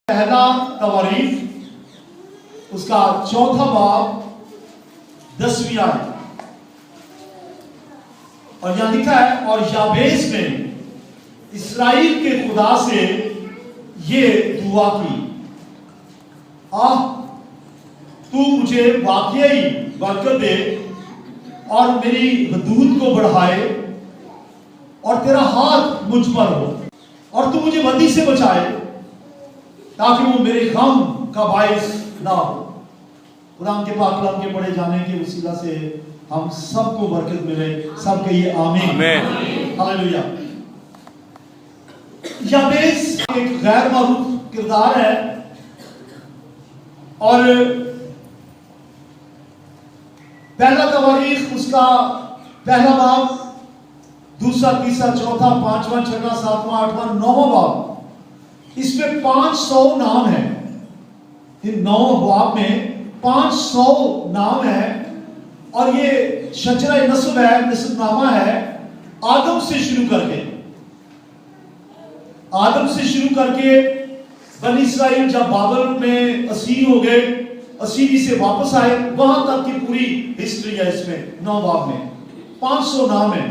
पहला तवारीख उसका 4 बाब 10वीं आयत, और यहां लिखा है, और याबेस ने इस्राएल के खुदा से ये दुआ की, आह तू मुझे वाकई बरकत दे और मेरी हदूद को बढ़ाए, और तेरा हाथ मुझ पर हो, और तू मुझे बदी से बचाए ताकि वो मेरे गम का बायस ना हो। कुरान के पाक कलाम के पढ़े जाने के वसीला से हम सबको बरकत मिले, सब कहिए आमीन। हालेलुया। याबेस एक गैर मारूफ किरदार है, और पहला तवारीख उसका पहला बाब, दूसरा, तीसरा, चौथा, पांचवा, छठा, सातवां, आठवां, 9वां बाब, इसमें 500 नाम है। इन 9 बाब में 500 नाम है, और ये शजरा नस्ब है, नस्बनामा है, आदम से शुरू करके बनी इस्राइल जब बाबल में असीर हो गए, असीरी से वापस आए, वहां तक की पूरी हिस्ट्री है इसमें 9 बाब में। 500 नाम है।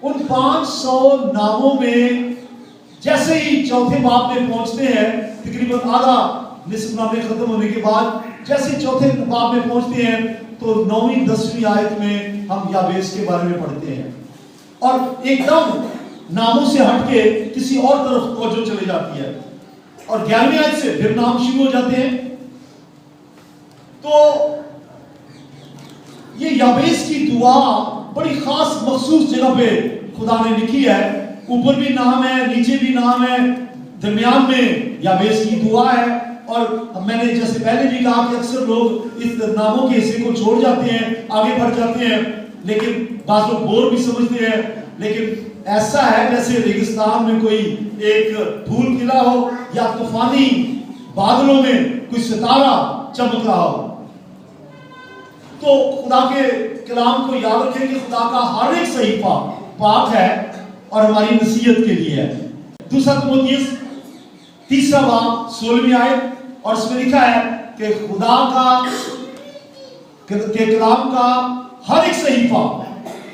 उन 500 नामों में जैसे ही चौथे बाब में पहुंचते हैं, तकरीबन आधा निस्बनामे खत्म होने के बाद जैसे चौथे बाब में पहुंचते हैं, तो 9वीं 10वीं आयत में हम याबेस के बारे में पढ़ते हैं, और एकदम नामों से हटके किसी और तरफ तवज्जो चली जाती है, और 11वीं आयत से फिर नाम शुरू हो जाते हैं। तो ये याबेस की दुआ बड़ी खास मखसूस जगह पे खुदा ने लिखी है। ऊपर भी नाम है, नीचे भी नाम है, दरमियान में याबेस की दुआ है। और मैंने जैसे पहले भी कहा कि अक्सर लोग इस नामों के हिस्से को छोड़ जाते हैं, आगे बढ़ जाते हैं, लेकिन बात लोग बोर भी समझते हैं। लेकिन ऐसा है जैसे रेगिस्तान में कोई एक फूल खिला हो, या तूफानी बादलों में कोई सितारा चमक रहा हो। तो खुदा के कलाम को याद रखें कि खुदा का हर एक सहीफा पाक है और हमारी नसीहत के लिए है। दूसरा तिमोथियुस 3 बाब 16वीं आयत, और इसमें लिखा है कि खुदा के कलाम का हर एक सहीफा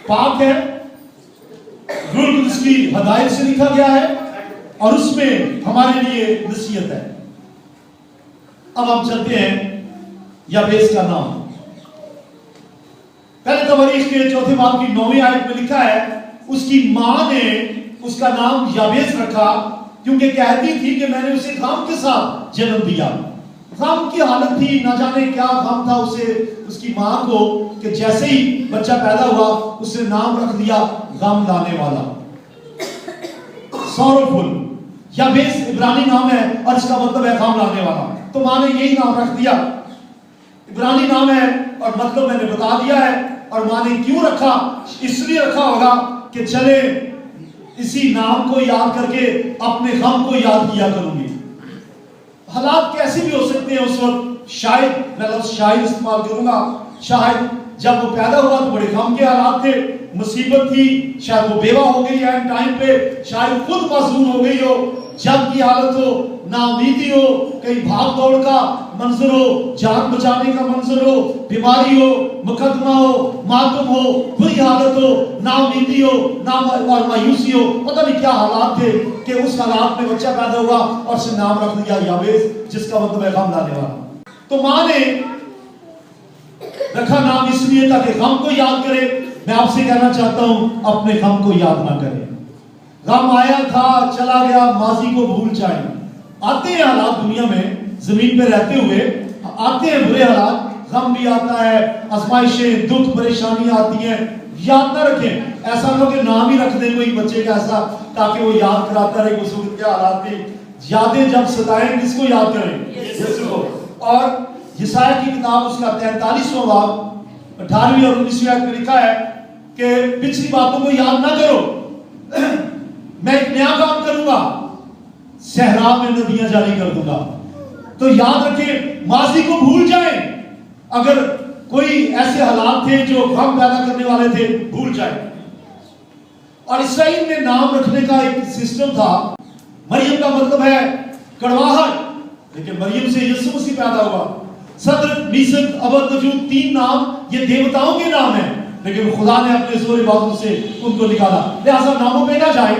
पाक है, रूह कुद्स की हदायत से लिखा गया है, और उसमें हमारे लिए नसीहत है। अब हम चलते हैं याबेस का नाम। पहले तवारीख के चौथे बाब की 9वीं आयत में लिखा है, उसकी मां ने उसका नाम याबेस रखा, क्योंकि कहती थी कि मैंने उसे गम के साथ जन्म दिया। गम की हालत थी, ना जाने क्या गम था उसे, उसकी मां को, कि जैसे ही बच्चा पैदा हुआ उसने नाम रख दिया गम लाने वाला, सॉरोफुल। याबेस इब्रानी नाम है, और इसका मतलब है गम लाने वाला। तो मां ने यही नाम रख दिया। इब्रानी नाम है और मतलब मैंने बता दिया है। और मां ने क्यों रखा? इसलिए रखा होगा कि चले इसी नाम को याद करके अपने गम को याद किया करूंगी। हालात कैसे भी हो सकते हैं उस वक्त, शायद मैं लफ्ज़ शायद इस्तेमाल करूंगा, शायद जब वो पैदा हुआ तो बड़े गम के हालात थे, मुसीबत थी, शायद वो बेवा हो गई है टाइम पे, शायद खुद मासूम हो गई हो, जब की हालत हो, नाउमीदी हो, कहीं भाग दौड़ का मंजर हो, जान बचाने का मंजर हो, बीमारी हो, मुकदमा हो, मातम हो, बुरी हालत हो, नाउमीदी हो, और मायूसी हो, पता नहीं क्या हालात थे कि उस हालात में बच्चा पैदा हुआ और उसने नाम रख दिया याबेस, जिसका मतलब है गम लाने वाला। तो मां ने रखा नाम इसलिए ताकि गम को याद करे। मैं आपसे कहना चाहता हूं, अपने गम को याद ना करें। गम आया था, चला गया, माजी को भूल जाए। आते हैं हालात दुनिया में, जमीन पे रहते हुए आते हैं बुरे हालात, गम भी आता है, आजमाइशें, दुख, परेशानियां आती हैं। याद ना रखें। ऐसा ना हो कि नाम ही रख दें कोई बच्चे का ऐसा, ताकि वो याद कराता रहे उस वक्त क्या हालात थे। यादें जब सताएं, किसको याद करें? यीशु को। और यशायाह की किताब उसका 43वां बाब 18वीं और 19वीं आयत में लिखा है कि पिछली बातों को याद ना करो, मैं एक नया काम करूंगा, सहरा में नदियां जारी कर दूंगा। तो याद रखें, माजी को भूल जाएं। अगर कोई ऐसे हालात थे जो गम पैदा करने वाले थे, भूल जाएं। और इसराइल में नाम रखने का एक सिस्टम था। मरियम का मतलब है कड़वाहट, लेकिन मरियम से यीशु मसीह पैदा हुआ। सदर, मीसक, अबदनजूद 3 नाम ये देवताओं के नाम हैं, लेकिन खुदा ने अपने जोर बाजू से उनको निकाला। लिहाजा नामों पे ना जाए,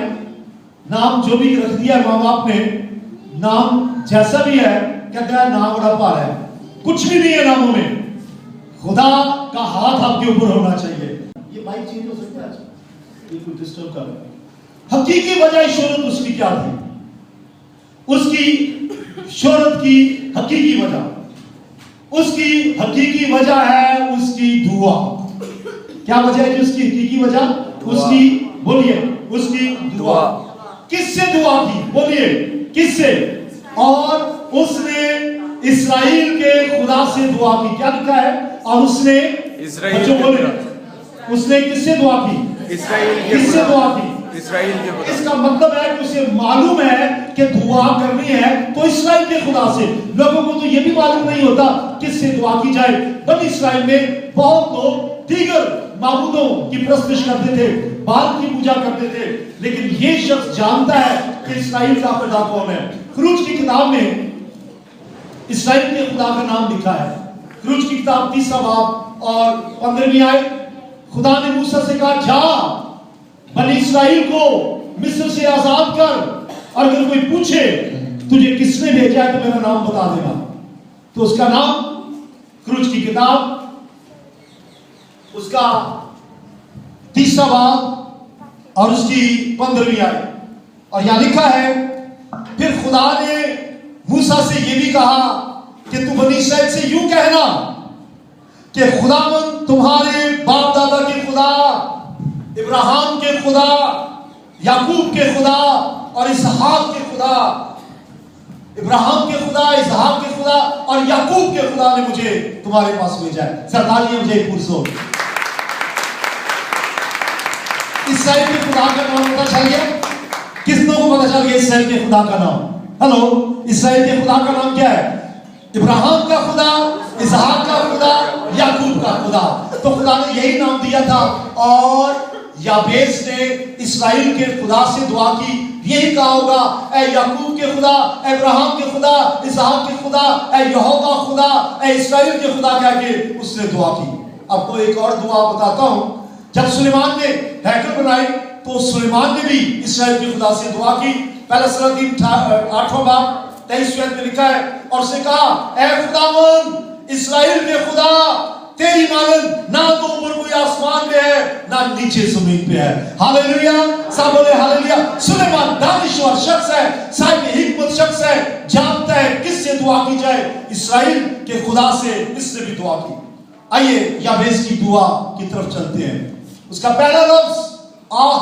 नाम जो भी रख दिया है माँ बाप ने, नाम जैसा भी है, कहता है नाम बड़ा भार है, कुछ भी नहीं है नामों में। खुदा का हाथ आपके ऊपर होना चाहिए। ये माइक चेंज हो सकता है आज, बिल्कुल डिस्टर्ब कर रहा है। हकीकी वजह शोहरत उसकी क्या थी? उसकी शोहरत की हकीकी वजह, उसकी हकीकी वजह है उसकी दुआ। क्या वजह है उसकी हकीकी वजह? उसकी, बोलिए, उसकी दुआ। किससे दुआ की? बोलिए, किससे? और उसने इस्राएल के खुदा से दुआ की। क्या लिखा है? और उसने, बच्चों बोले, उसने किससे दुआ की? इस्राएल के किससे दुआ की? इस्राएल के खुदा। इसका मतलब है कि उसे मालूम है कि दुआ करनी है तो इस्राएल के खुदा से। लोगों को तो ये भी मालूम नहीं होता किससे दुआ की जाए। बनी इस्राएल में बहुत लोग दीगर माबूदों की परस्तिश करते थे, बाल की पूजा करते थे, लेकिन ये शख्स जानता है कि इस्राएल का खुदा कौन है। खरूज की किताब में इस्राएल के खुदा का नाम लिखा है। खरूज की किताब 3 बाब और 15वीं आयत, खुदा ने मूसा से कहा, जा बनी इस्राएल को मिस्र से आजाद कर, और अगर कोई पूछे तुझे किसने भेजा है तो मेरा नाम बता देना। तो उसका नाम, खरूज की किताब उसका 3 बाब और उसकी 15वीं आयत, और यहां लिखा है, फिर खुदा ने मूसा से यह भी कहा कि तू बनी इस्राएल से यूं कहना कि खुदावंद तुम्हारे बाप दादा के खुदा, इब्राहिम के खुदा, याकूब के खुदा और इसहाक के खुदा, इब्राहिम के खुदा, इसहाक के खुदा और याकूब के खुदा ने मुझे तुम्हारे पास भेजा है। सरदारी मुझे पुरसो। इस्राएल के खुदा का नाम पता चल गया? किसनों को पता चल गया इस्राएल के खुदा का नाम? हेलो, इस्राएल के खुदा का नाम क्या है? इब्राहिम का खुदा, इसहाक का खुदा, याकूब का खुदा। तो खुदा ने यही नाम दिया था। और याबेस ने इस्राएल के खुदा से दुआ की, यही कहा होगा, ऐ याकूब के खुदा, इब्राहिम के खुदा, इसहाक के खुदा, ऐ यहोवा खुदा, ऐ इस्राएल के खुदा कह के उसने दुआ की। आपको एक और दुआ बताता हूं। जब सुलेमान ने हैकल बनाई तो सुलेमान ने भी इस्राएल के खुदा से दुआ की। पहला सलातीन 8वां बाब 23 में लिखा है, और उसने कहा, ऐ खुदावंद इस्राएल के खुदा, तेरी मानंद ना तो ऊपर कोई आसमान में है ना नीचे जमीन पे है। हालेलुया, सब बोले हालेलुया। सुलेमान दानिशवर शख्स है, साहिब हिकमत शख्स है, जानता है किससे दुआ की जाए, इस्राएल के खुदा से इसने भी दुआ की। आइए याबेस की दुआ की तरफ चलते हैं। उसका पहला लफ्ज आह,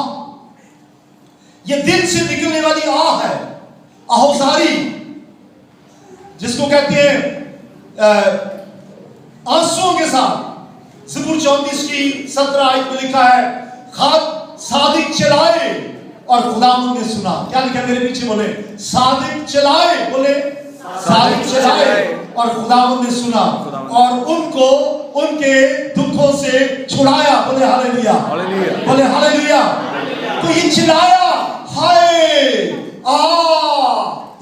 ये दिल से निकलने वाली आह है, आहोजारी, जिसको कहते हैं आंसुओं के साथ। ज़बूर 34 की 17 आयत में लिखा है, खाद सादिक चलाए और खुदावंद ने सुना। क्या लिखा मेरे पीछे? बोले सादिक चलाए, बोले सादिक चलाए और खुदावंद ने सुना और उनको उनके दुखों से छुड़ाया। बोले हालेलुया, बोले हालेलुया। तो ये चिल्लाया, हाय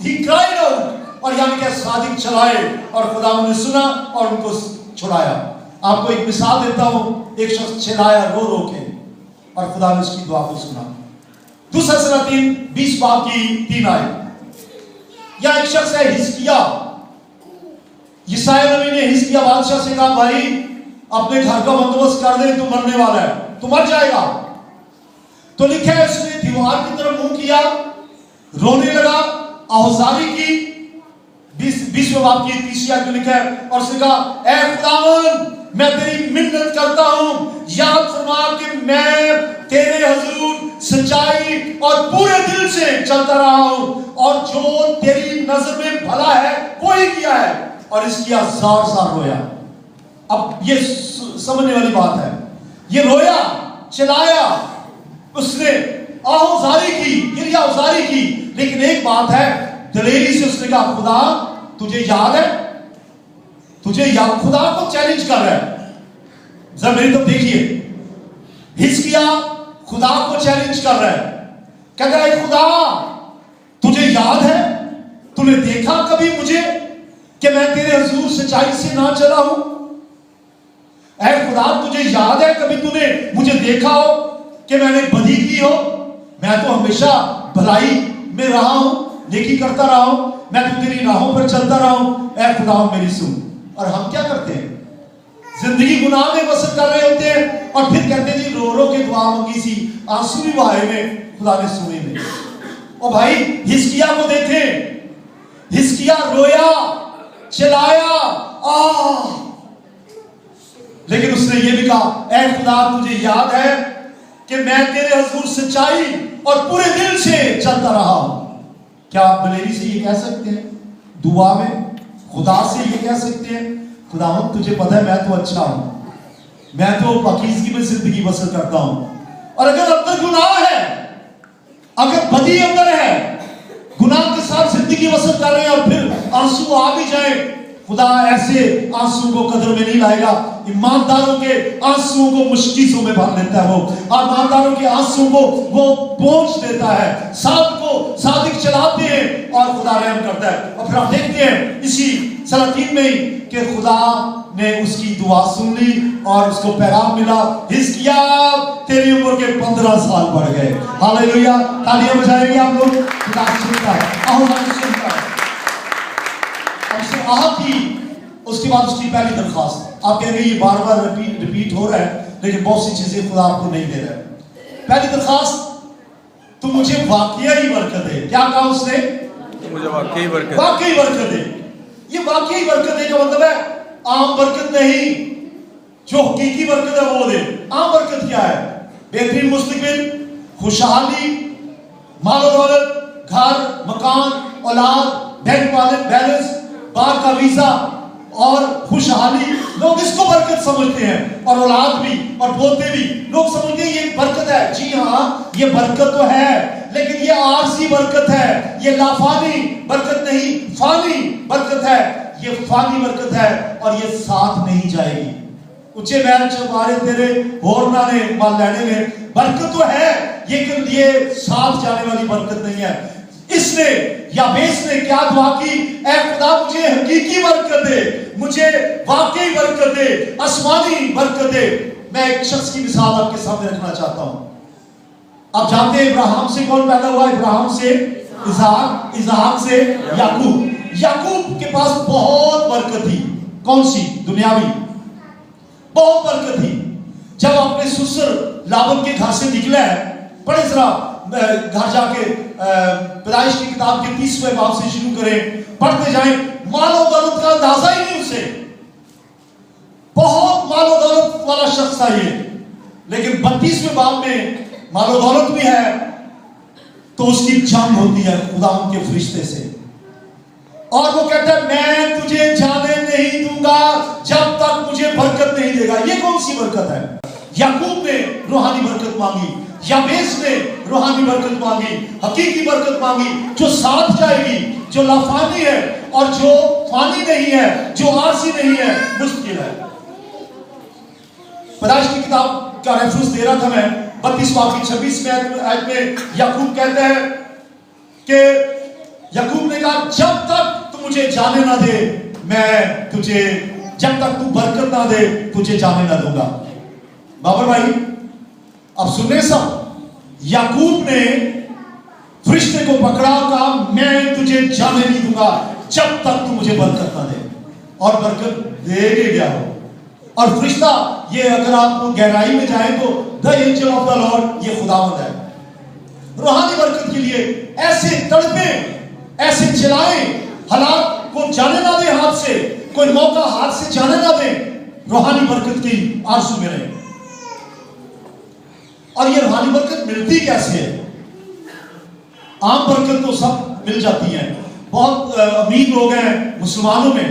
ही क्राइड आउट, और यानी कि सादिक चलाए और खुदावंद ने सुना और उनको छुड़ाया। आपको एक मिसाल देता हूं। एक शख्स चिल्लाया रो रो के और खुदा ने उसकी दुआ को सुना। दूसरा सलातीन 20 बाब की 3 आयत। या एक शख्स है हिजकिया। यशायाह नबी ने हिजकिया बादशाह से कहा, भाई अपने घर का बंदोबस्त कर दे, तू मरने वाला है, तू मर जाएगा। तो लिखा है उसने दीवार की तरफ मुंह किया, रोने लगा, आहोजारी की। 20वें बाब की 30 आयत में लिखा है, और उसने कहा, ऐ खुदावंद मैं तेरी मिन्नत करता हूं, याद फरमा कि मैं तेरे हुजूर सच्चाई और पूरे दिल से चलता रहा हूं, और जो तेरी नजर में भला है वो ही किया है। और इसकी जार रोया। अब ये समझने वाली बात है। ये रोया, चिल्लाया, उसने आहोजारी की, गिरियाजारी की, लेकिन एक बात है, दलेरी से उसने कहा, खुदा तुझे याद है, तुझे याद, खुदा को चैलेंज कर रहा है। जरा मेरी तरफ देखिए, हिजकिया खुदा को चैलेंज कर रहा है, कहता है खुदा तुझे याद है, तूने देखा कभी मुझे کہ میں تیرے حضور سچائی سے نہ چلا ہوں؟ اے خدا تجھے یاد ہے کبھی تو نے مجھے دیکھا ہو کہ میں نے بدی کی ہو؟ میں تو ہمیشہ بھلائی میں رہا ہوں، نیکی کرتا رہا ہوں، میں تو تیری راہوں پر چلتا رہا ہوں، اے خدا میری سن۔ اور ہم کیا کرتے ہیں؟ زندگی گناہ میں بسر کر رہے ہوتے ہیں اور پھر کہتے ہیں جی رو رو کے دعا مانگی سی، آنسو بھی بہائے میں، خدا نے سنے نہیں۔ او بھائی حزقیاہ کو دیکھیں، حزقیاہ رویا، چلایا، لیکن اس نے یہ بھی کہا اے خدا تجھے یاد ہے کہ میں تیرے حضور سچائی اور پورے دل سے چلتا رہا ہوں۔ کیا آپ دلیری سے یہ کہہ سکتے ہیں؟ دعا میں خدا سے یہ کہہ سکتے ہیں خداوند تجھے پتہ ہے میں تو اچھا ہوں، میں تو پاکیزگی میں زندگی بسر کرتا ہوں، اور اگر اندر گناہ ہے، اگر بدی اندر ہے، گناہ کے ساتھ زندگی بسر کر رہے ہیں اور پھر آنسو آ بھی جائیں، خدا ایسے آنسو کو قدر میں نہیں لائے گا۔ ایمانداروں کے آنسو کو مشکیزوں میں بھر لیتا ہے وہ، ایمانداروں کے آنسو کو وہ پہنچ دیتا ہے، صادق چلاتے ہیں اور خدا رحم کرتا ہے۔ اور پھر آپ دیکھتے ہیں اسی سلاطین میں ہی کہ خدا نے اس کی دعا سن لی اور اس کو پیغام ملا، حزقیاہ تیری عمر کے 15 سال بڑھ گئے۔ ہاللیلویہ، تالیاں بجائیں گے آپ لوگ؟ خدا سنتا ہے، آہوان سنتا ہے۔ کی اس کے بعد اس کی پہلی درخواست، آپ کہیں گے یہ بار بار ریپیٹ ہو رہا ہے لیکن بہت سی چیزیں خدا آپ کو نہیں دے رہا ہے۔ پہلی درخواست، تو مجھے واقعی برکت دے۔ کیا کہا اس نے؟ مجھے واقعی برکت دے۔ واقعی برکت دے۔ یہ واقعی برکت دے کا مطلب ہے عام برکت نہیں، جو حقیقی برکت ہے وہ دے۔ عام برکت کیا ہے؟ بہترین مستقبل، خوشحالی، مال و دولت، گھر، مکان، اولاد، بینک بیلنس، باہر کا ویزا اور خوشحالی، لوگ اس کو برکت سمجھتے ہیں، اور اولاد بھی اور بولتے بھی لوگ سمجھتے ہیں یہ برکت ہے۔ جی ہاں یہ برکت تو ہے، لیکن یہ عارضی برکت ہے، یہ لافانی برکت نہیں، فانی برکت ہے۔ یہ فانی برکت ہے اور یہ ساتھ نہیں جائے گی۔ اچھے بیل چمارے تیرے ہورنا نے مال لینے میں، برکت تو ہے لیکن یہ ساتھ جانے والی برکت نہیں ہے۔ اس نے یابیس نے کیا دعا کی؟ اے خدا مجھے حقیقی برکت دے، مجھے واقعی برکت دے، آسمانی برکت دے۔ میں ایک شخص کی مثال آپ کے سامنے رکھنا چاہتا ہوں۔ آپ جانتے ہیں ابراہیم سے کون پیدا ہوا؟ ابراہیم سے اسحاق، اسحاق سے یعقوب۔ یعقوب کے پاس بہت برکت تھی۔ کون سی؟ دنیاوی، بہت برکت تھی۔ جب اپنے سسر لاون کے گھر سے نکلا ہے، پڑھے ذرا گھر جا کے پیدائش کی کتاب کے 30ویں باب سے شروع کریں، پڑھتے جائیں، مال و دولت کا اندازہ ہی نہیں اسے، بہت مال و دولت والا شخص تھا یہ، لیکن 32ویں باب میں مال و دولت بھی ہے تو اس کی جنگ ہوتی ہے خدا ان کے فرشتے سے، اور وہ کہتا ہے میں تجھے جانے نہیں دوں گا جب تک مجھے برکت نہیں دے گا۔ یہ کون سی برکت ہے؟ یعقوب نے روحانی برکت مانگی، یابیس نے روحانی برکت مانگی، حقیقی برکت مانگی جو ساتھ جائے گی، جو لافانی ہے اور جو فانی نہیں ہے، جو عارضی نہیں ہے، مستقل ہے۔ پیدائش کی کتاب کا ریفرنس دے رہا تھا میں، 32 باب کی 26 آیت میں یعقوب کہتا ہے کہ یعقوب نے کہا جب تک تو مجھے جانے نہ دے میں تجھے، جب تک تو برکت نہ دے تجھے جانے نہ دوں گا۔ بابر بھائی اب سننے سب، یعقوب نے فرشتے کو پکڑا، کہا میں تجھے جانے نہیں دوں گا جب تک تو مجھے برکت نہ دے، اور برکت دے گیا ہو۔ اور فرشتہ، یہ اگر آپ گہرائی میں جائیں تو the angel of the Lord یہ خداوند ہے۔ روحانی برکت کے لیے ایسے تڑپیں، ایسے چلائیں، حالات کو جانے نہ دیں ہاتھ سے، کوئی موقع ہاتھ سے جانے نہ دیں، روحانی برکت کی آرزو میں رہیں۔ اور یہ روحانی برکت ملتی کیسے ہے؟ عام برکت تو سب مل جاتی ہے، بہت امیر لوگ ہیں مسلمانوں میں،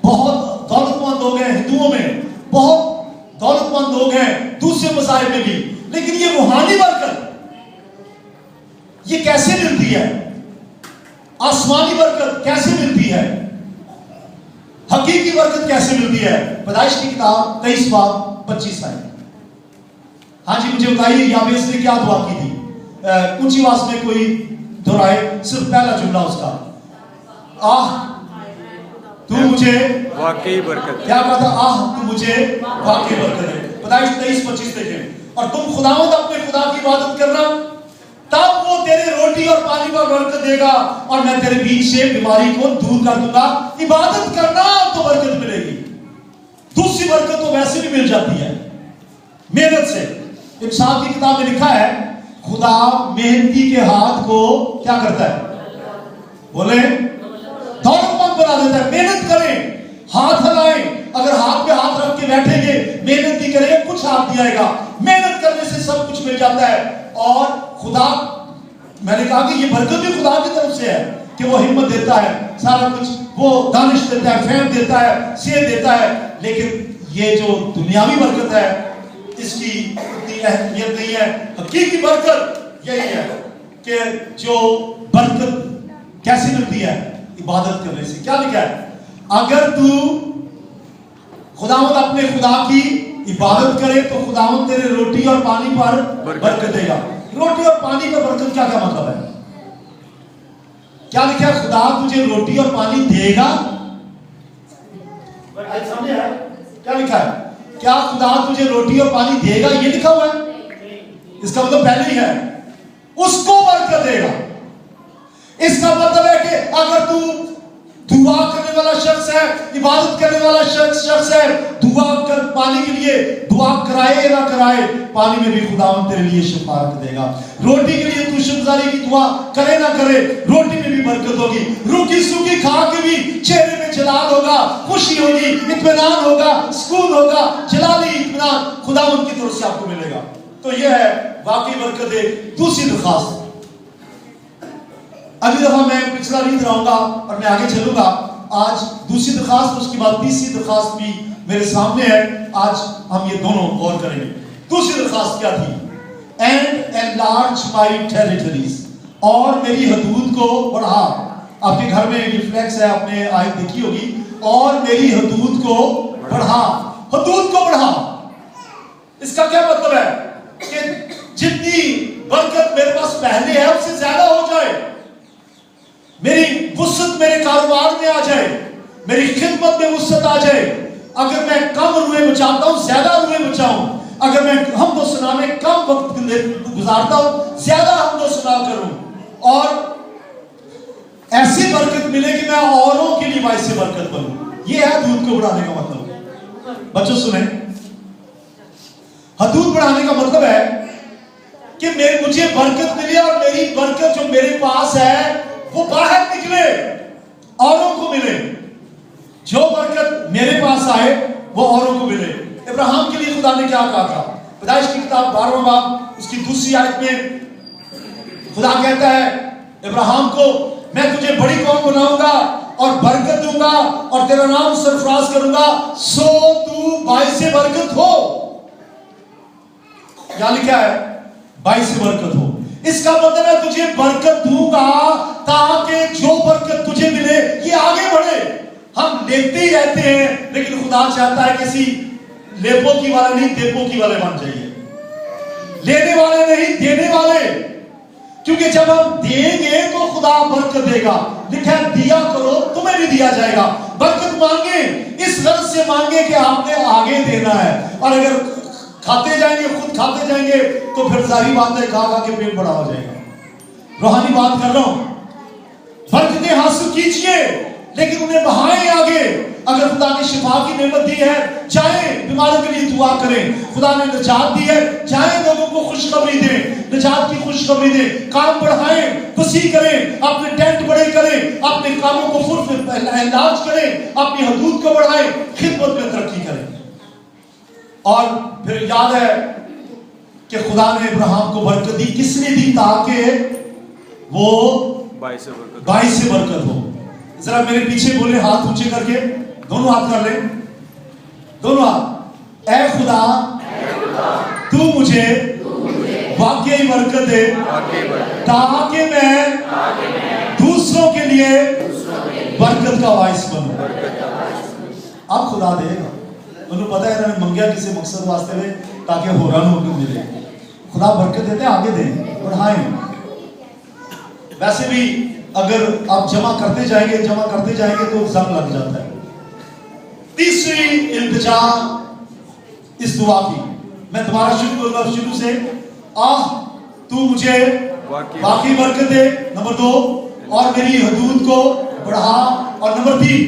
بہت دولت مند لوگ ہیں ہندوؤں میں، بہت دولت مند لوگ ہیں دوسرے مذاہب میں بھی، لیکن یہ روحانی برکت یہ کیسے ملتی ہے؟ آسمانی برکت کیسے ملتی ہے؟ حقیقی برکت کیسے ملتی ہے؟ پیدائش کی کتاب 23 باب 25 آیت۔ ہاں جی مجھے بتائیے یابیس نے کیا دعا کی تھی؟ اونچی آواز میں کوئی دہرائے صرف پہلا جملہ اس کا، آہ تو مجھے मुझे वाकई बरकत दे। क्या कहा था? आह तू मुझे वाकई बरकत दे। पैदाइश 23-25 देखें। और तुम खुदावंद अपने खुदा की इबादत करना, तब वो तेरे रोटी और पानी पर बरकत देगा और मैं तेरे बीच से बीमारी को दूर कर दूंगा। इबादत करना तो बरकत मिलेगी। दूसरी बरकत तो वैसे भी मिल जाती है मेहनत से। इंसान की किताब में लिखा है खुदा मेहनती के हाथ को क्या करता है? बोले दौलतमंद बना देता है। मेहनत करें, हाथ हिलाएं। अगर हाथ पे हाथ रख के बैठेंगे, मेहनत नहीं करेंगे, कुछ हाथ नहीं आएगा। मेहनत करने से सब कुछ मिल जाता है। और खुदा, मैंने कहा कि ये बरकत भी खुदा की तरफ से है कि वो हिम्मत देता है, सारा कुछ वो दानिश देता है, फहम देता है, सेहत देता है। लेकिन ये जो दुनियावी बरकत है इसकी उतनी अहमियत नहीं है। हकीकी बरकत यही है कि जो बरकत कैसे मिलती है? इबादत करने से। क्या लिखा है? अगर तू खुदावंद अपने खुदा की इबादत करे तो खुदावंद तेरे रोटी और पानी पर बरकत देगा। रोटी और पानी पर बरकत क्या क्या मतलब है? क्या लिखा है? खुदा तुझे रोटी और पानी देगा। सामने है क्या लिखा है? क्या खुदा तुझे रोटी और पानी देगा? ये लिखा हुआ है। इसका मतलब पहले ही है उसको बरकत देगा। इसका मतलब है कि अगर तू दुआ करने वाला शख्स है, इबादत करने वाला शख्स है, दुआ कर पानी के लिए दुआ कराए ना कराए, पानी में भी खुदावंद तेरे लिए शिफाअत देगा। रोटी के लिए तू शुक्रगुजारी की दुआ करे ना करे, रोटी में भी बरकत होगी। रूखी सूखी खा के भी चेहरे में जलाल होगा, खुशी होगी, इत्मीनान होगा, सुकून होगा, जलाली इत्मीनान खुदावंद की तरफ से आपको मिलेगा। तो यह है वाकई बरकत है। दूसरी दरखास्त, अगली दफा मैं पिछला नहीं दोहराऊंगा और मैं आगे चलूंगा। आज दूसरी दरखास्त, उसके बाद तीसरी दरखास्त भी मेरे सामने है। आज हम ये दोनों गौर करेंगे। दूसरी दरखास्त क्या थी? एंड एनलार्ज माय टेरिटरीज, और मेरी हदूद को बढ़ा। आपके घर में रिफ्लेक्स है, आपने आयत देखी होगी। और मेरी हदूद को बढ़ा, हदूद को बढ़ा। इसका क्या मतलब है? कि जितनी बरकत मेरे पास पहले है उससे ज्यादा हो जाए। मेरी वुसअत मेरे कारोबार में आ जाए, मेरी खिदमत में वुसअत आ जाए। अगर मैं कम रुए बचाता हूं, ज्यादा रुए बचाऊं। अगर मैं हमदो सना में कम वक्त गुजारता हूं, ज्यादा हमदो सना करूं। और ऐसी बरकत मिले कि मैं औरों के लिए बाइस बरकत बनूं। यह है हदूद को बढ़ाने का मतलब। बच्चों सुने, हदूद बढ़ाने का मतलब है कि मुझे बरकत मिली और मेरी बरकत जो मेरे पास है वो बाहर निकले, औरों को मिले। जो बरकत मेरे पास आए वो औरों को मिले। इब्राहिम के लिए खुदा ने क्या कहा था? पैदाइश की किताब 12वां बाब उसकी दूसरी आयत में खुदा कहता है इब्राहिम को, मैं तुझे बड़ी कौम बनाऊंगा और बरकत दूंगा और तेरा नाम सरफराज करूंगा, सो तू बाइस बरकत हो। क्या लिखा है? बाइस बरकत हो। इसका मतलब है तुझे बरकत दूंगा ताकि जो बरकत तुझे मिले ये आगे बढ़े। हम लेते ही रहते हैं, लेकिन खुदा चाहता है किसी लेपो की वाले नहीं, देपो की वाले बन जाइए। लेने वाले नहीं, देने वाले। क्योंकि जब हम देंगे तो खुदा बरकत देगा। लिखा है दिया करो तुम्हें भी दिया जाएगा। बरकत मांगे इस गर्ज से मांगे कि आपने आगे देना है। और अगर खाते जाएंगे, खुद खाते जाएंगे, तो फिर सारी बात है खा खा के पेट बड़ा हो जाएगा। रूहानी बात कर रहा हूं, बरकतें हासिल कीजिए लेकिन उन्हें बहाएं आगे। अगर खुदा ने शिफा की नेमत दी है, चाहे बीमारों के लिए दुआ करें। खुदा ने निजात दी है, चाहे लोगों को खुशखबरी दें, निजात की खुशखबरी दें। काम बढ़ाएं, वसी करें, अपने टेंट बड़े करें, अपने कामों को इलाज करें, अपनी हदूद को बढ़ाएं, खिदमत में तरक्की करें। और फिर याद है कि खुदा ने इब्राहिम को बरकत दी, किसने दी? ताकि वो 22 से बरकत हो। जरा मेरे पीछे बोले, हाथ ऊंचे करके, दोनों हाथ कर ले, दोनों हाथ। ऐ खुदा तू मुझे वाकई बरकत दे ताकि मैं दूसरों के लिए बरकत का वाइस बनूं। अब खुदा देगा। उन्हें पता है इन्होंने मंगया किसी मकसद वास्ते में, ताकि होरान होकर मिले। खुदा बरकत देते आगे दें, बढ़ाएं। वैसे भी अगर आप जमा करते जाएंगे तो जंग लग जाता है। तीसरी इल्तिजा इस दुआ की, मैं दोबारा शुरू करूंगा शुरू से। तू मुझे बाकी बरकत दे, नंबर 2, और मेरी हदूद को बढ़ा, और नंबर 3,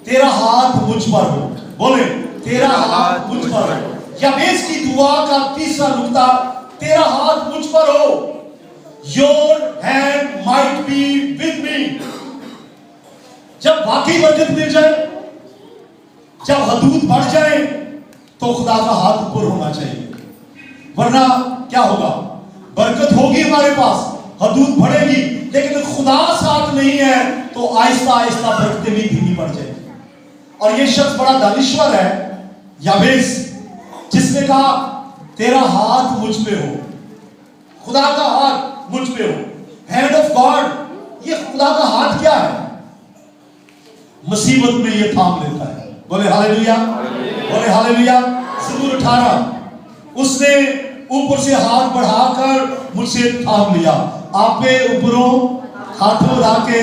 तेरा हाथ मुझ पर हो। बोले, तेरा हाथ मुझ पर हो। याबेस की दुआ का तीसरा नुक्ता, तेरा हाथ मुझ पर हो। Your hand might be with me. जब वाकई बरकत मिल जाए, जब हदूद बढ़ जाए, तो खुदा का हाथ ऊपर होना चाहिए, वरना क्या होगा? बरकत होगी हमारे पास, हदूद बढ़ेगी, लेकिन खुदा साथ नहीं है तो आहिस्ता आहिस्ता बरकतें भी धीमी पड़ जाएगी। और ये शख्स बड़ा दानिश्वर है, याबेस, जिसने कहा तेरा हाथ मुझ पे हो, खुदा का हाथ मुझ पे हो। हैंड ऑफ गॉड, ये खुदा का हाथ क्या है? मुसीबत में ये थाम लेता है। बोले हालेलुया, बोले हालेलुया। ज़बूर 18, उसने ऊपर से हाथ बढ़ाकर मुझसे थाम लिया। आप पे ऊपरों हाथों ला के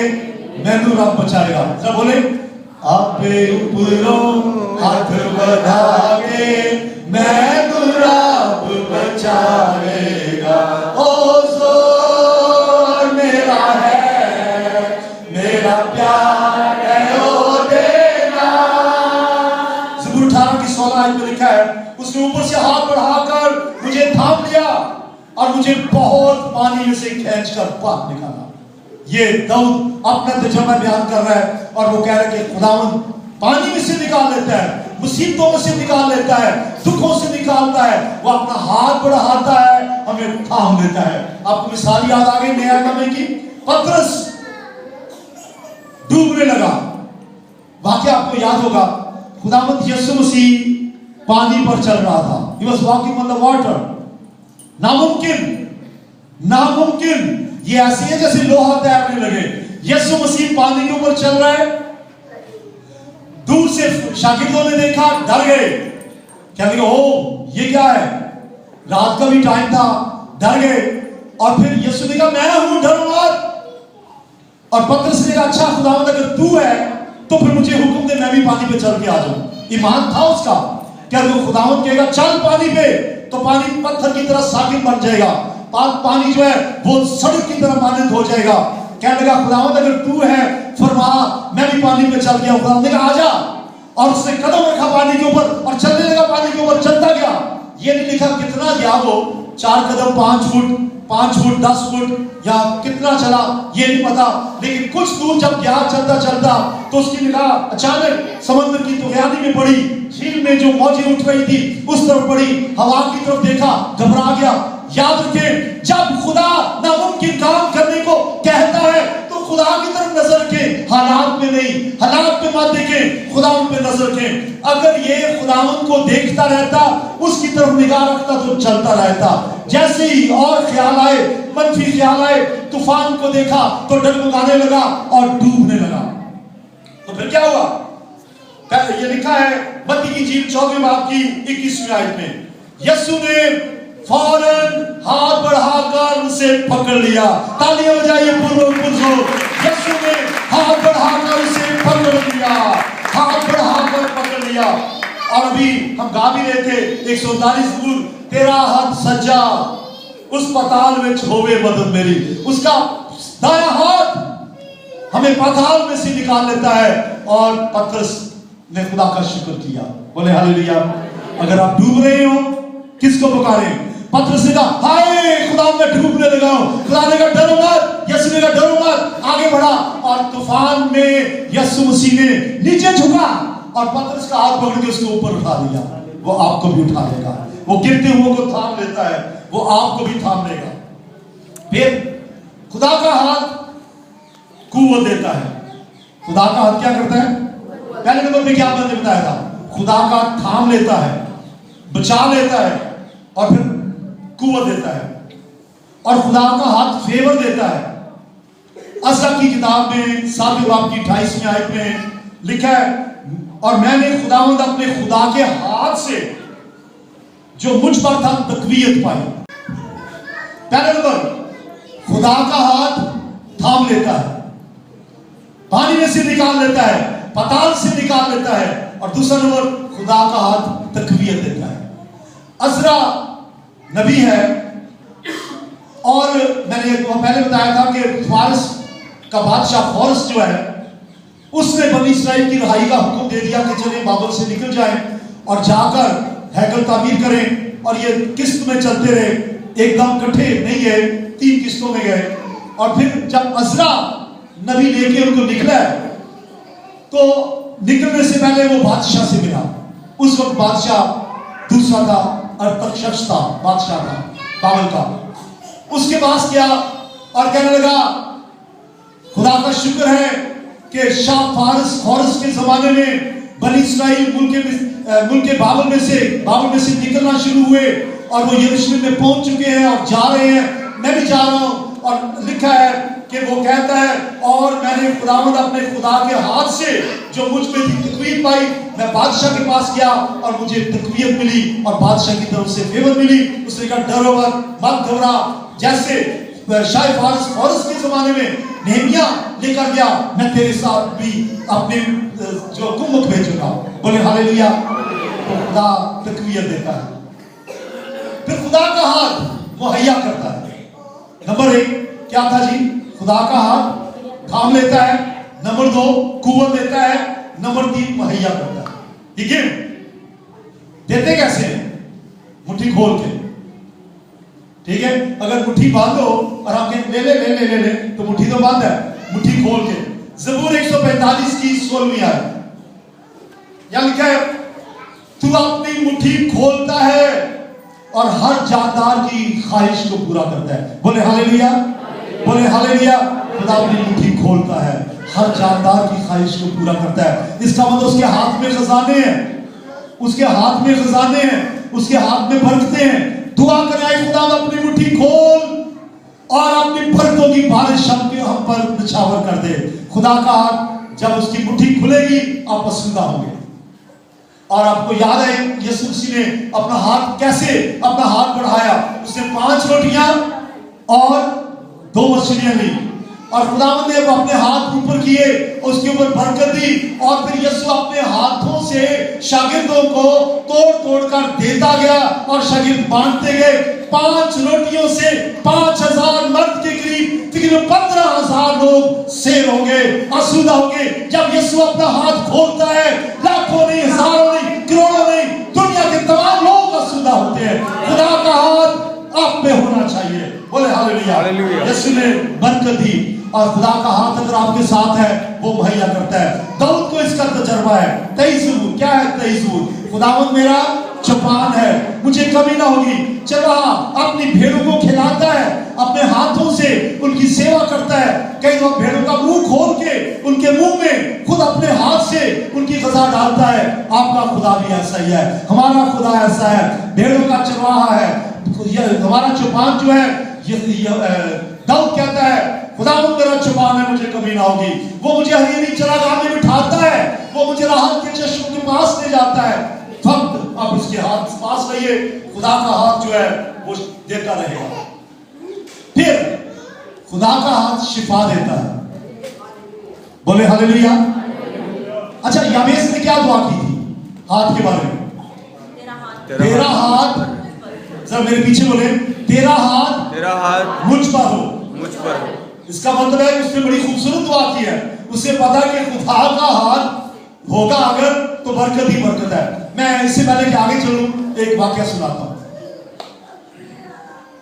मैनू रब बचाएगा। सब बोले, आप पे ऊपरों हाथ बढ़ा के मैनू रब बचाएगा। ओ जोर मेरा है, मेरा प्यार है ओ देना। ज़बूर 18 की 16 आयत में लिखा है, उसने ऊपर से हाथ बढ़ाकर मुझे थाम लिया और मुझे बहुत पानी में से खींचकर बाहर निकाला। ये दाऊद अपना तर्जुमा बयान कर रहा है और वो कह रहा है कि खुदावंद पानी में से निकाल लेता है, मुसीबतों में से निकाल लेता है, दुखों से निकालता है। वो अपना हाथ बढ़ाता है, हमें थाम लेता है। आपको मिसाल याद आ गई नया नामे की? पतरस डूबने लगा, वाकया आपको याद होगा। खुदावंद यीशु मसीह पानी पर चल रहा था, he was walking on the water। नामुमकिन ये ऐसे है जैसे लोहा तैरने लगे। यीशु मसीह पानी के ऊपर चल रहा है, दूर से शागिर्दों ने देखा, डर गए, क्या लगे, ओ ये क्या है? रात का भी टाइम था, डर गए। और फिर यीशु ने कहा, मैं हूं, डरो मत। और पतरस ने कहा, अच्छा खुदावंद अगर तू है तो फिर मुझे हुक्म दे, मैं भी पानी पे चल के आ जाऊं। ईमान था उसका, क्या वो खुदावंद कहेगा चल पानी पे, तो पानी पत्थर की तरह साकिन बन जाएगा, पानी जो है वो सड़क की तरह मानंद हो जाएगा। कहने लगा, खुदावंद अगर तू है फरमा, मैं भी पानी पे चल गया। खुदावंद ने कहा आजा, और उसने कदम रखा पानी के ऊपर और चलने लगा पानी के ऊपर, चलता गया। ये नहीं लिखा कितना गया वो, 4 कदम 5 फुट 10 फुट या कितना चला ये नहीं पता, लेकिन कुछ दूर जब गया चलता चलता तो उसकी निगाह अचानक समंदर की तुगयानी में पड़ी। झील में जो मौजें उठ रही थी उस तरफ पड़ी, हवा की तरफ देखा, घबरा गया। याद रखें, जब खुदा नामुमकिन काम करने को कहता है तो खुदा की तरफ नजर रखें, हालात में नहीं। हालात में मत देखें, खुदा पे नजर रखें। अगर ये खुदावंद को देखता रहता, उसकी तरफ निगाह रखता तो चलता रहता। जैसे ही और ख्याल आए, मनफी ख्याल आए, तूफान को देखा तो डगमगाने लगा और डूबने लगा। तो फिर क्या हुआ? ये लिखा है मत्ती की इंजील 14वें बाब की 21वीं आयत में, यीशु ने फौरन हाथ बढ़ाकर उसे पकड़ लिया। तालियां बजाइए पुरजोर। यीशु ने हाथ बढ़ाकर उसे पकड़ लिया, हाथ बढ़ाकर पकड़ लिया। और अभी हम गा भी रहे थे 139 ज़बूर, तेरा हाथ सज्जा उस पाताल में होवे मदद मेरी। उसका दाया हाथ हमें पाताल में से निकाल लेता है। और पतरस ने खुदा का शुक्र किया। बोले हालेलुया। अगर आप डूब रहे हो, किसको पुकारें? पतरस ने कहा, हाय खुदा मैं डूबने लगा हूं। खुदा ने कहा डरो मत, यीशु ने कहा डरो मत, आगे बढ़ा। और तूफान में यीशु मसीह ने नीचे झुका और पतरस का हाथ पकड़ के उसको ऊपर उठा लिया। वो आपको भी उठा लेगा, वो गिरते हुए को थाम लेता है, वो आपको भी थाम लेगा। फिर खुदा का हाथ कुव्वत देता है। खुदा का हाथ क्या करता है? पहले नंबर पे क्या मैंने बताया था, खुदा का थाम लेता है, बचा लेता है और फिर कुव्वत देता है। और खुदा का हाथ फेवर देता है। असरा की किताब में 7वें बाब की 28वीं आयत में लिखा है, और मैंने खुदावंद अपने खुदा के हाथ से जो मुझ पर था तकवीयत पाई। पहले नंबर, खुदा का हाथ थाम लेता है, पानी में से निकाल लेता है, पताल से निकाल लेता है, اور دوسرا نمبر خدا کا ہاتھ تقویت دیتا ہے. عزرا نبی ہے اور میں نے پہلے بتایا تھا کہ فارس کا بادشاہ فورس جو ہے اس نے بنی اسرائیل کی رہائی کا حکم دے دیا کہ چلیں بابل سے نکل جائیں اور جا کر ہیکل تعمیر کریں. اور یہ قسط میں چلتے رہے, ایک دم کٹھے نہیں گئے, 3 قسطوں میں گئے. اور پھر جب عزرا نبی لے کے ان کو نکلا تو نکلنے سے پہلے وہ بادشاہ سے ملا. اس وقت بادشاہ دوسرا تھا, ارتخشس تھا, بادشاہ تھا بابل کا. اس کے پاس کیا اور کہنے لگا خدا کا شکر ہے کہ شاہ فارس کے زمانے میں بنی اسرائیل ملک بابل میں سے نکلنا شروع ہوئے اور وہ یروشلم میں پہنچ چکے ہیں اور جا رہے ہیں, میں بھی جا رہا ہوں. اور لکھا ہے کہ وہ کہتا ہے اور میں نے خداوند اپنے خدا کے ہاتھ سے جو مجھ میں تھی تقویت پائی, میں بادشاہ کے پاس گیا اور مجھے تقویت ملی اور بادشاہ کی طرف سے فیور ملی. اس نے کہا ڈرو مت گھبرا, جیسے شاہ فارس کے زمانے میں نہمیا لے کر گیا میں تیرے ساتھ بھی اپنے جو کمک بھیجوں گا. بولے ہاللیلویا. تو خدا تقویت دیتا ہے. پھر خدا کا ہاتھ مہیا کرتا ہے. نمبر 1 کیا تھا جی؟ خدا کا ہاتھ تھام لیتا ہے. نمبر 2 قوت دیتا ہے. نمبر 3 مہیا کرتا ہے. ٹھیک ہے, دیتے کیسے ہیں؟ مٹھی کھول کے. ٹھیک ہے, اگر مٹھی باندھو اور ہم کہیں لے لے تو مٹھی تو باندھ ہے, مٹھی کھول کے. زبور 145 کی 16ویں آیت یہاں لکھا ہے تو اپنی مٹھی کھولتا ہے اور ہر جاندار کی خواہش کو پورا کرتا ہے. بولے ہاللیلویا, بولے ہاللیلویا. خدا اپنی مٹھی کھولتا ہے, ہر جاندار کی خواہش کو پورا کرتا ہے. اس کا مطلب اس کے ہاتھ میں خزانے ہیں, اس کے ہاتھ میں خزانے ہیں, اس کے ہاتھ میں برکتیں ہیں. دعا کریں اے خدا اپنی مٹھی کھول اور اپنی برکتوں کی بارش ہم پر نچھاور کر دے. خدا کا ہاتھ جب اس کی مٹھی کھلے گی آپ پسندہ ہوں گے. اور آپ کو یاد ہے یسوع مسیح نے اپنا ہاتھ کیسے اپنا ہاتھ بڑھایا؟ اس نے 5 روٹیاں اور 2 مچھلیاں لی اور خداوند نے اپنے ہاتھ اوپر کیے, اس کے اوپر برکت دی اور پھر یسوع اپنے ہاتھوں سے شاگردوں کو توڑ کر دیتا گیا اور شاگرد بانٹتے گئے. 5 روٹیوں سے 5000 مرد کے قریب تقریباً 15000 لوگ سیر ہوں گے, آسودہ ہوں گے. جب یسوع اپنا ہاتھ کھولتا ہے لاکھوں نہیں, ہزاروں نہیں, کروڑوں نہیں, دنیا کے تمام لوگ آسودہ ہوتے ہیں. خدا کا ہاتھ آپ پہ ہونا چاہیے. بولے ہاللیلویا. یسوع نے برکت دی اور خدا کا ہاتھ اگر آپ کے ساتھ ہے وہ مہیا کرتا ہے. داؤد کو اس کا تجربہ ہے. 23 زبور کیا ہے؟ 23 زبور خداوند میرا چوپان ہے, مجھے کمی نہ ہوگی. چرواہا اپنی بھیڑوں کو کھلاتا ہے, اپنے ہاتھوں سے ان کی سیوا کرتا ہے. کئی دفعہ بھیڑوں کا منہ کھول کے ان کے منہ میں خود اپنے ہاتھ سے ان کی غذا ڈالتا ہے. آپ کا خدا بھی ایسا ہی ہے, ہمارا خدا ایسا ہے, بھیڑوں کا چرواہا ہے. ہمارا چوپان جو ہے داؤد کہتا ہے خداوند میرا چوپان ہے, مجھے کمی نہ ہوگی. وہ مجھے ہری چراگاہ میں بٹھاتا ہے, وہ مجھے راحت کے چشموں کے پاس لے جاتا ہے. وقت آپ اس کے ہاتھ پاس رہیے, خدا کا ہاتھ جو ہے وہ دیتا رہے گا. پھر خدا کا ہاتھ شفا دیتا ہے. بولے ہاللیلویا. اچھا یابیس نے کیا دعا کی تھی ہاتھ کے بارے میں؟ تیرا ہاتھ, ذرا میرے پیچھے بولے, تیرا ہاتھ مجھ پر ہو. اس کا مطلب ہے کہ اس نے بڑی خوبصورت دعا کی ہے. اسے پتا کہ خدا کا ہاتھ ہوگا اگر تو برکت ہی برکت ہے. میں اس سے پہلے کہ آگے چلوں ایک واقعہ سناتا ہوں.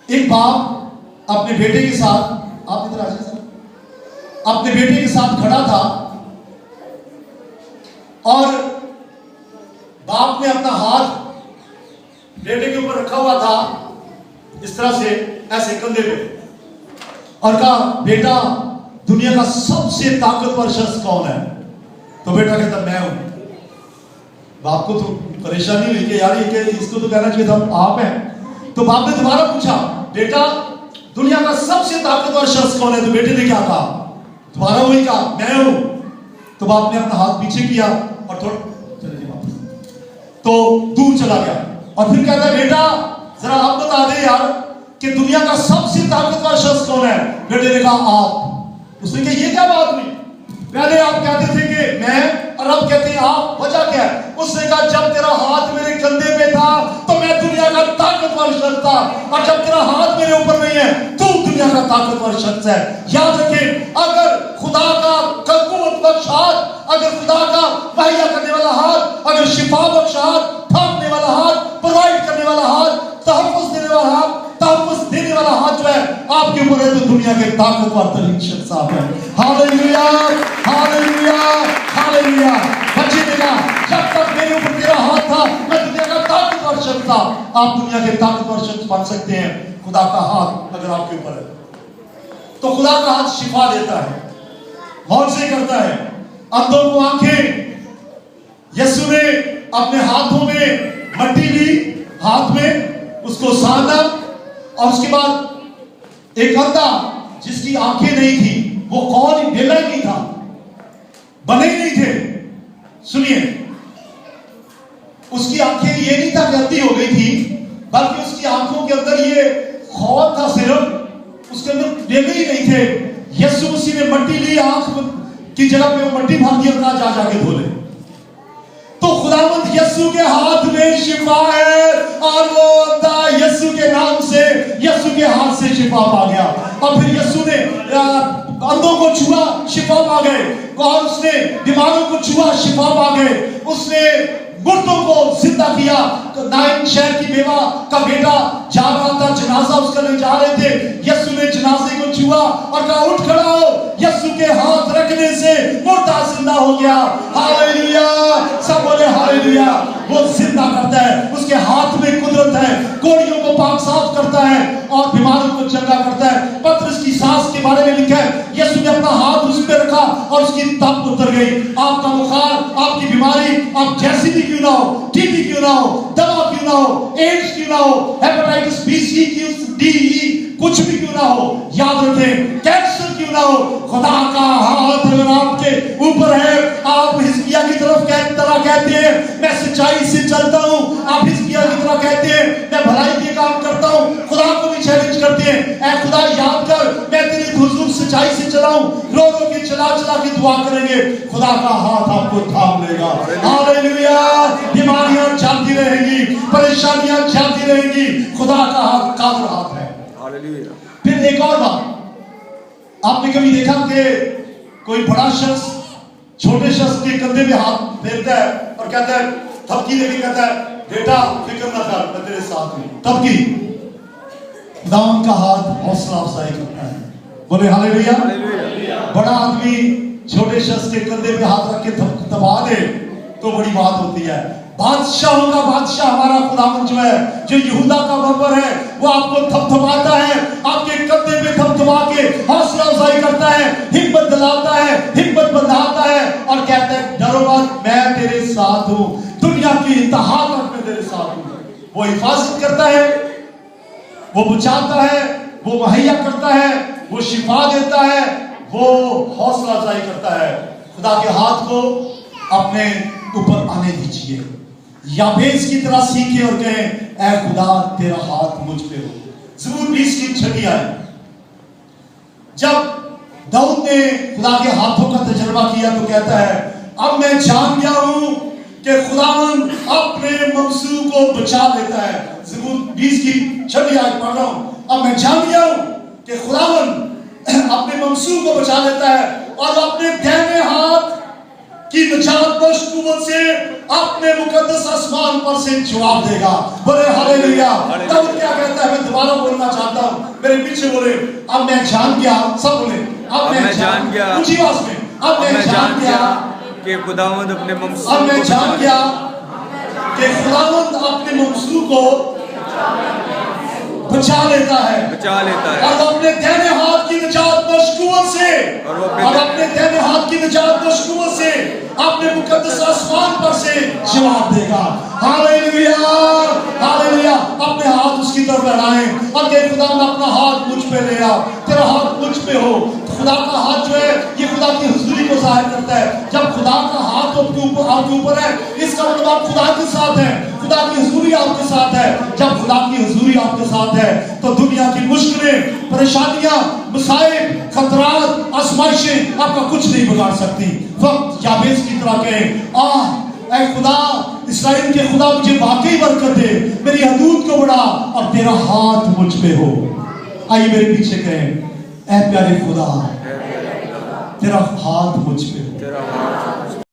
ایک باپ اپنے بیٹے کے ساتھ, آپ ادھر آ جائیں, اپنے بیٹے کے ساتھ کھڑا تھا اور باپ نے اپنا ہاتھ بیٹے کے اوپر رکھا ہوا تھا اس طرح سے, ایسے کندھے پہ, اور کہا بیٹا دنیا کا سب سے طاقتور شخص کون ہے؟ تو بیٹا کہتا میں ہوں. باپ کو تو پریشانی ہوئی کہ یار یہ اس کو تو کہنا چاہیے تھا آپ ہیں. تو باپ نے دوبارہ پوچھا بیٹا دنیا کا سب سے طاقتور شخص کون ہے؟ تو بیٹے نے کیا کہا؟ دوبارہ وہی کہا میں ہوں. تو باپ نے اپنا ہاتھ پیچھے کیا اور تھوڑا چلے جی واپس, تو دور چلا گیا اور پھر کہتا ہے بیٹا ذرا آپ بتا دیں یار کہ دنیا کا سب سے طاقتور شخص کون ہے؟ بیٹے نے کہا آپ. اس نے کہا یہ کیا بات نہیں, پہلے آپ کہتے تھے کہ میں اور اب کہتے ہیں آپ, وجہ کیا ہے؟ ताकतवर शख्स है। याद रखें, अगर खुदा का कुव्वत बख्श हाथ, अगर खुदा का मुहैया करने वाला हाथ, अगर शिफा बख्श हाथ, थामने वाला हाथ, प्रोवाइड करने वाला हाथ, तहफ़्फ़ुज़ देने वाला हाथ, तहफ़्फ़ुज़ देने वाला हाथ जो है आपके ऊपर है, तो दुनिया के ताकतवर तरीन शख्स आप हैं। Hallelujah, hallelujah, hallelujah. बचे देगा, जब तक मेरे ऊपर तेरा हाथ था मैं दुनिया का ताकतवर शख्स था। आप दुनिया के ताकतवर शख्स बन सकते हैं खुदा का हाथ अगर आपके ऊपर है। तो खुदा का हाथ शिफा देता है, मौजज़े करता है, अंधों को आंखें। यीशु ने अपने हाथों में मट्टी ली, हाथ में उसको साधा, और उसके बाद एक अंधा जिसकी आंखें नहीं थी, वो कौन, ढेला ही नहीं था, बने ही नहीं थे। सुनिए, उसकी आंखें ये नहीं था कि अंधी हो गई थी, बल्कि उसकी आंखों के अंदर ये खौफ था, सिर्फ उसके अंदर ढेले ही नहीं थे। यीशु मसीह ने मट्टी ली, आंख की जगह पे वो मट्टी भाग दी, और जा जाके धो ले। तो खुदावंद यीशु के हाथ में शिफा है, और वो अंधा यीशु के नाम से, यीशु के हाथ से शिफा पा गया। और फिर यीशु ने अंधों को छुआ, शिफा पा गए, और उसने बीमारों को छुआ, शिफा पा गए। उसने मुर्दों को जिंदा किया। नाइन शहर की बेवा का बेटा जा रहा था, जनाजा उसका ले जा रहे थे, यीशु ने जनाजे को छुआ और कहा उठ खड़ा हो। यीशु के हाथ रखने से मुर्दा जिंदा हो गया। हालेलुया, सब बोले हालेलुया। वो जिंदा करता है, उसके हाथ में कुदरत है, कोड़ियों को पाक साफ करता है और बीमारों को चंगा करता है। पतरस की सांस के बारे में लिखा है, यीशु ने अपना हाथ उस पे रखा और उसकी तप उतर गई। आपका बुखार, आपकी बीमारी, आप जैसी भी क्यों ना हो, टीबी क्यों ना हो, दमा क्यों ना हो, एड्स क्यों ना हो, हेपेटाइटिस बी, सी, डी, ई, कुछ भी क्यों ना हो, याद रखें, कैंसर क्यों ना हो, खुदा का हाथ अगर आपके ऊपर है। आप हिजकिय्याह की तरफ कहते हैं मैं सच्चाई से चलता हूं, आप हिजकिय्याह की तरह कहते हैं मैं भलाई के काम करता हूं। खुदा को भी चैलेंज करते हैं, ऐ खुदा याद कर मैं तेरी हुजूर सच्चाई से चलाऊं। रो रो के चला के दुआ करेंगे, खुदा का हाथ आपको थाम लेगा। हालेलुया। बीमारियां जाती रहेंगी, परेशानियां जाती रहेंगी, खुदा का हाथ कादर हाथ है। हालेलुया। फिर एक और बात, आपने कभी देखा कि कोई बड़ा शख्स छोटे शख्स के कंधे पे हाथ फेरता है और कहता है, थपकी देके कहता है बेटा फिक्र ना कर, मैं तेरे साथ हूं। थपकी, खुदावंद का हाथ हौसला अफजाई करता है। बोले हालेलुया। बड़ा आदमी छोटे शख्स के कंधे पे हाथ रख के दबा दे तो बड़ी बात होती है। बादशाहों का बादशाह हमारा खुदावंद जो है, जो यहूदा का बबर है, वो आपको थपथपाता है, आपके कंधे पे थपथपा के हौसला अफजाई करता है, हिम्मत दिलाता है, हिम्मत बंधाता है और कहता है डरो मत, मैं तेरे साथ हूं, दुनिया की इंतहा तक मैं तेरे साथ हूं। वो हिफाजत करता है, वो बचाता है, वो मुहैया करता है, वो शिफा देता है, वो हौसला अफजाई करता है। खुदा के हाथ को अपने ऊपर आने दीजिए। याबेस की तरह सीखे और कहें ऐ खुदा तेरा हाथ मुझ पे हो। ज़बूर 20 की 6 आयत। जब दाऊद ने खुदा के हाथों का तजर्बा किया तो कहता है अब मैं जान गया हूं कि खुदावंद अपने ममसू को बचा लेता है। ज़बूर 20 की 6 आयत पढ़ रहा हूं। अब मैं जान गया हूं कि खुदावंद अपने ममसू को बचा लेता है और अपने दाहिने हाथ की निजात बख्श कुव्वत से अपने मुकद्दस आसमान पर से जवाब देगा। बोले हालेलुया। तब क्या कहता है, मैं दोबारा बोलना चाहता हूं, मेरे पीछे बोले अब मैं जान गया। सब बोले अब मैं जान गया, ऊंची आवाज में, अब मैं जान गया कि खुदावंद अपने ममसू, अब मैं जान गया कि खुदावंद अपने ममसू को बचा लेता है और अपने दाहिने हाथ की निजात बख्श कुव्वत से और अपने दाहिने हाथ की निजात बख्श कुव्वत से अपने मुकद्दस आसमान पर से जवाब देगा। Hallelujah, hallelujah. अपने हाथ उसकी तरफ बढ़ाएं और कहें खुदा अपना हाथ मुझ पे ले आ, तेरा हाथ मुझ पे हो। खुदा का हाथ जो है ये खुदा की हुजूरी को जाहिर करता है। जब खुदा का हाथ आपके ऊपर है, इसका मतलब आप खुदा के साथ हैं, खुदा की हुजूरी आपके साथ है। जब खुदा की हुजूरी आपके साथ है तो दुनिया की मुश्किलें, परेशानियां, मसाइब, खतरात, आजमाइशें आपका कुछ नहीं बिगाड़ सकती। वक्त याबेस की तरह कहें ऐ खुदा इस्राएल के खुदा मुझे वाकई बरकत दे, मेरी हदूद को बढ़ा और तेरा हाथ मुझ पे हो। आइए मेरे पीछे कहें اے پیارے خدا تیرا ہاتھ مجھ پہ ہو, तेरा हाथ